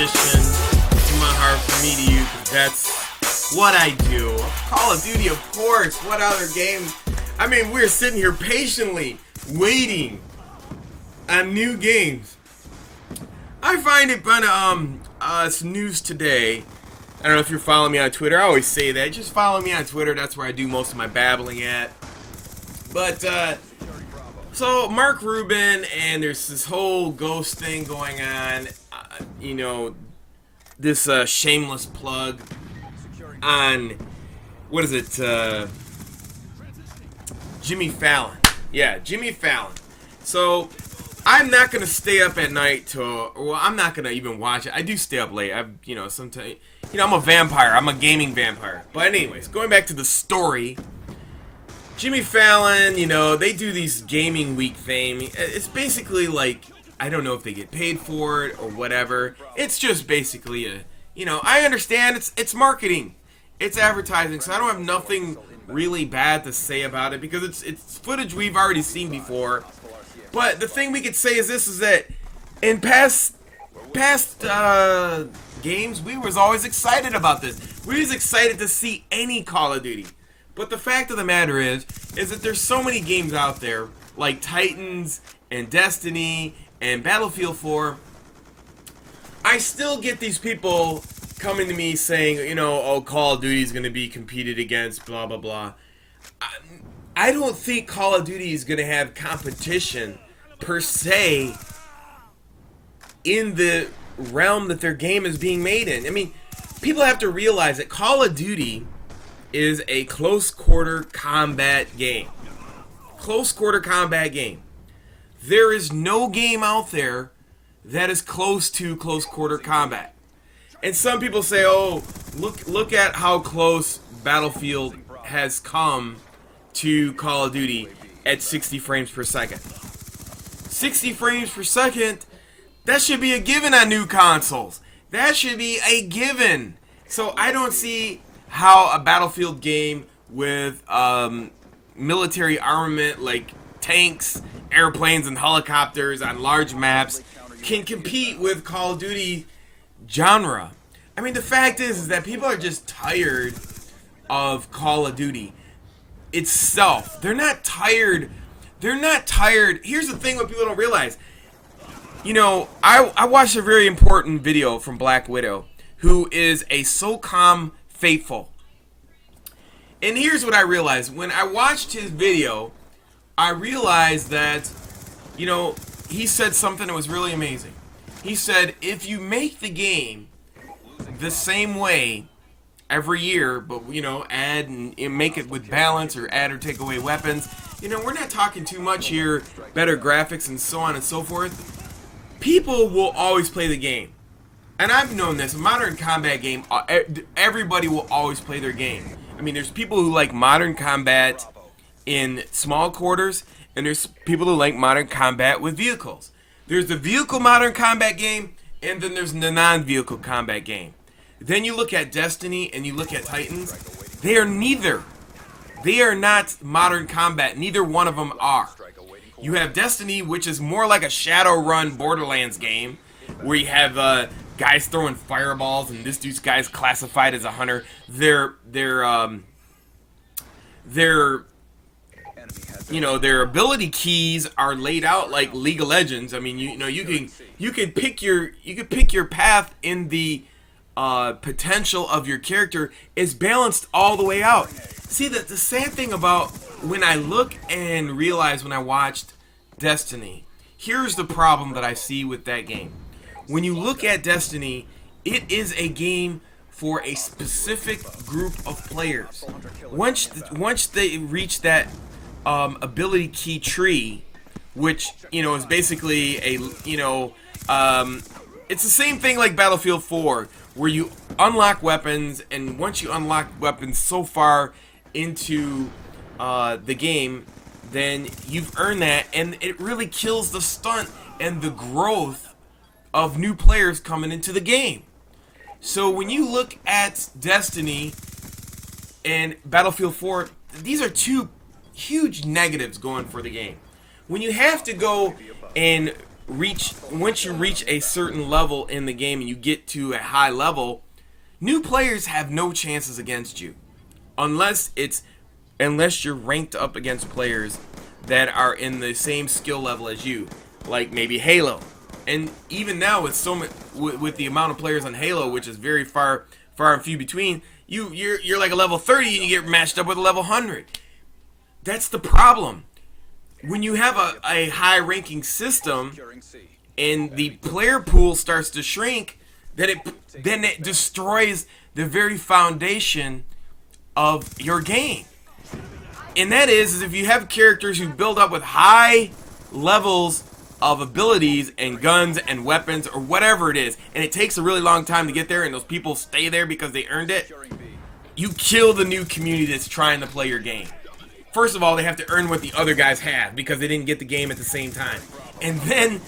tradition in my heart from me to you, because that's what I do. Call of Duty, of course. What other game? I mean, we're sitting here patiently waiting on new games. I find it kind of it's news today. I don't know if you're following me on Twitter. I always say that. Just follow me on Twitter. That's where I do most of my babbling at. But, so Mark Rubin, and there's this whole ghost thing going on. You know, this shameless plug on, what is it, Jimmy Fallon. Yeah, Jimmy Fallon. So, I'm not going to stay up at night well, I'm not going to even watch it. I do stay up late. Sometimes, I'm a vampire. I'm a gaming vampire. But anyways, going back to the story, Jimmy Fallon, they do these gaming week thing. It's basically like, I don't know if they get paid for it or whatever. It's just basically I understand it's marketing. It's advertising, so I don't have nothing really bad to say about it because it's footage we've already seen before. But the thing we could say is that in past games, we was always excited about this. We was excited to see any Call of Duty. But the fact of the matter is that there's so many games out there, like Titans and Destiny and Battlefield 4. I still get these people coming to me saying, Call of Duty is going to be competed against, blah, blah, blah. I don't think Call of Duty is going to have competition, per se, in the realm that their game is being made in. I mean, people have to realize that Call of Duty is a close-quarter combat game. Close-quarter combat game. There is no game out there that is close to close-quarter combat. And some people say, oh, look at how close Battlefield has come to Call of Duty at 60 frames per second. 60 frames per second, that should be a given on new consoles. That should be a given. So I don't see how a Battlefield game with military armament like tanks, airplanes, and helicopters on large maps can compete with Call of Duty genre. I mean, the fact is that people are just tired of Call of Duty itself. They're not tired. Here's the thing what people don't realize. I watched a very important video from Black Widow, who is a SOCOM faithful. And here's what I realized. When I watched his video, I realized that, he said something that was really amazing. He said, if you make the game the same way every year, but, add and make it with balance or add or take away weapons, we're not talking too much here, better graphics and so on and so forth, people will always play the game. And I've known this, modern combat game, everybody will always play their game. I mean, there's people who like modern combat in small quarters, and there's people who like modern combat with vehicles. There's the vehicle modern combat game, and then there's the non-vehicle combat game. Then you look at Destiny and you look at Titans. They are neither. They are not modern combat. Neither one of them are. You have Destiny, which is more like a Shadowrun Borderlands game, where you have guys throwing fireballs, and this dude's guy's classified as a hunter. Their ability keys are laid out like League of Legends. I mean, you can pick your path in the potential of your character is balanced all the way out. See, the sad thing about when I look and realize when I watched Destiny, here's the problem that I see with that game. When you look at Destiny, it is a game for a specific group of players. Once they reach that ability key tree, which is basically it's the same thing like Battlefield 4, where you unlock weapons, and once you unlock weapons so far into the game, then you've earned that, and it really kills the stunt and the growth of new players coming into the game. So when you look at Destiny and Battlefield 4, these are two huge negatives going for the game. When you have to go and once you reach a certain level in the game and you get to a high level, new players have no chances against you unless you're ranked up against players that are in the same skill level as you, like maybe Halo. And even now, with the amount of players on Halo, which is very far and few between, you're like a level 30 and you get matched up with a level 100. That's the problem. When you have a high ranking system and the player pool starts to shrink, then it destroys the very foundation of your game. And that is if you have characters who build up with high levels of abilities and guns and weapons or whatever it is, and it takes a really long time to get there, and those people stay there because they earned it, you kill the new community that's trying to play your game. First of all, they have to earn what the other guys have because they didn't get the game at the same time. And then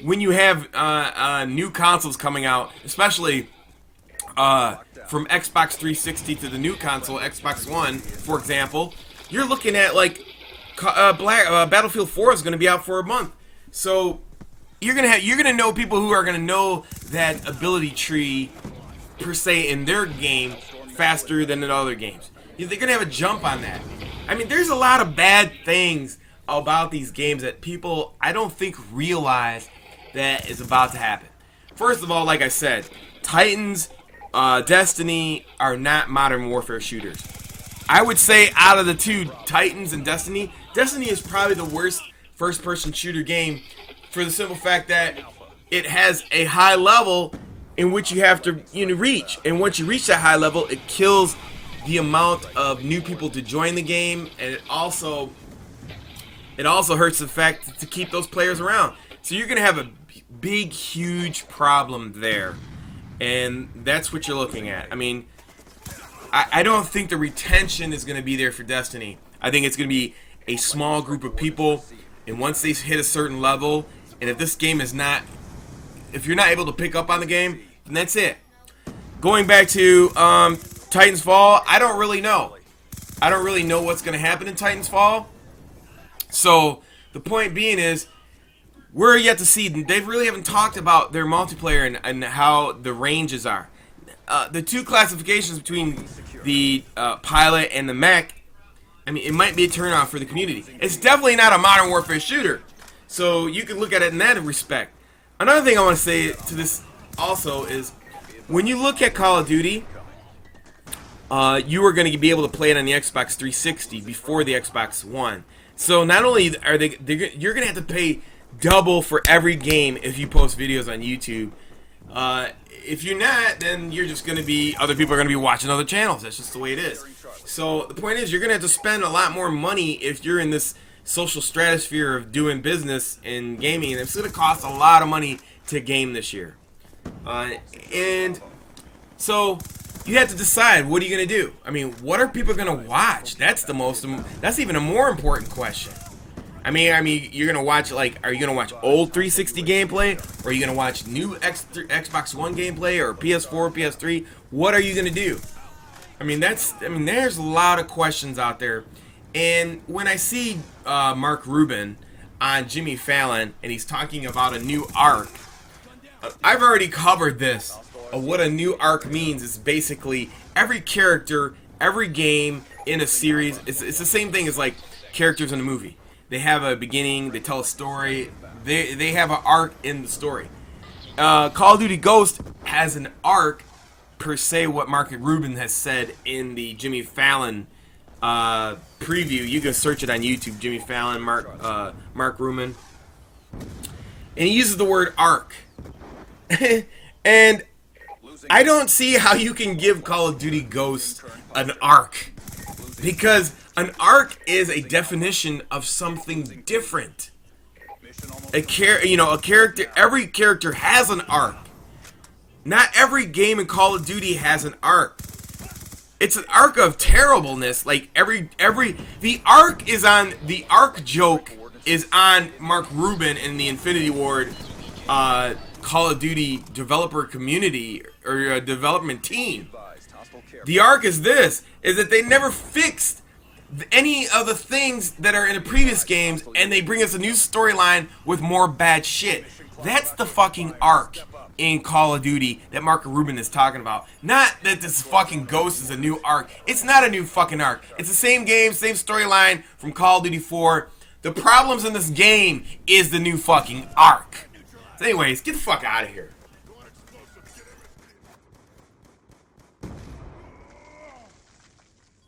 when you have new consoles coming out, especially from Xbox 360 to the new console, Xbox One, for example, you're looking at like Battlefield 4 is going to be out for a month. So you're gonna know people who are gonna know that ability tree per se in their game faster than in other games. They're gonna have a jump on that. I mean, there's a lot of bad things about these games that people, I don't think, realize that is about to happen. First of all, like I said, Titans, Destiny are not Modern Warfare shooters. I would say out of the two, Titans and Destiny is probably the worst first-person shooter game for the simple fact that it has a high level in which you have to reach. And once you reach that high level, it kills the amount of new people to join the game, and it also hurts the fact to keep those players around. So you're going to have a big, huge problem there. And that's what you're looking at. I mean, I don't think the retention is going to be there for Destiny. I think it's going to be a small group of people, and once they hit a certain level, and if this game is not, if you're not able to pick up on the game, then that's it. Going back to Titans Fall, I don't really know. I don't really know what's going to happen in Titans Fall. So the point being is, we're yet to see. They really haven't talked about their multiplayer and how the ranges are. The two classifications between the pilot and the mech, I mean, it might be a turn-on for the community. It's definitely not a Modern Warfare shooter. So you can look at it in that respect. Another thing I want to say to this also is, when you look at Call of Duty, you are going to be able to play it on the Xbox 360 before the Xbox One. So not only are you're going to have to pay double for every game if you post videos on YouTube. If you're not, then you're just going to be, other people are going to be watching other channels. That's just the way it is. So the point is, you're going to have to spend a lot more money if you're in this social stratosphere of doing business in gaming, and it's going to cost a lot of money to game this year. And so you have to decide, what are you going to do? I mean, what are people going to watch? That's even a more important question. I mean, you're gonna watch, like, are you gonna watch old 360 gameplay, or are you gonna watch new Xbox One gameplay, or PS4, PS3? What are you gonna do? I mean, there's a lot of questions out there. And when I see Mark Rubin on Jimmy Fallon, and he's talking about a new arc, I've already covered this. What a new arc means is basically every character, every game in a series. It's the same thing as like characters in a movie. They have a beginning, they tell a story, they have an arc in the story. Call of Duty Ghost has an arc, per se, what Mark Rubin has said in the Jimmy Fallon preview. You can search it on YouTube, Jimmy Fallon, Mark Rubin. And he uses the word arc. And I don't see how you can give Call of Duty Ghost an arc. Because an arc is a definition of something different. Every character has an arc. Not every game in Call of Duty has an arc. It's an arc of terribleness. Like the arc joke is on Mark Rubin in the Infinity Ward Call of Duty developer community or development team. The arc is that they never fixed any of the things that are in the previous games, and they bring us a new storyline with more bad shit. That's the fucking arc in Call of Duty that Mark Rubin is talking about. Not that this fucking Ghost is a new arc. It's not a new fucking arc. It's the same game, same storyline from Call of Duty 4. The problems in this game is the new fucking arc. So anyways, get the fuck out of here.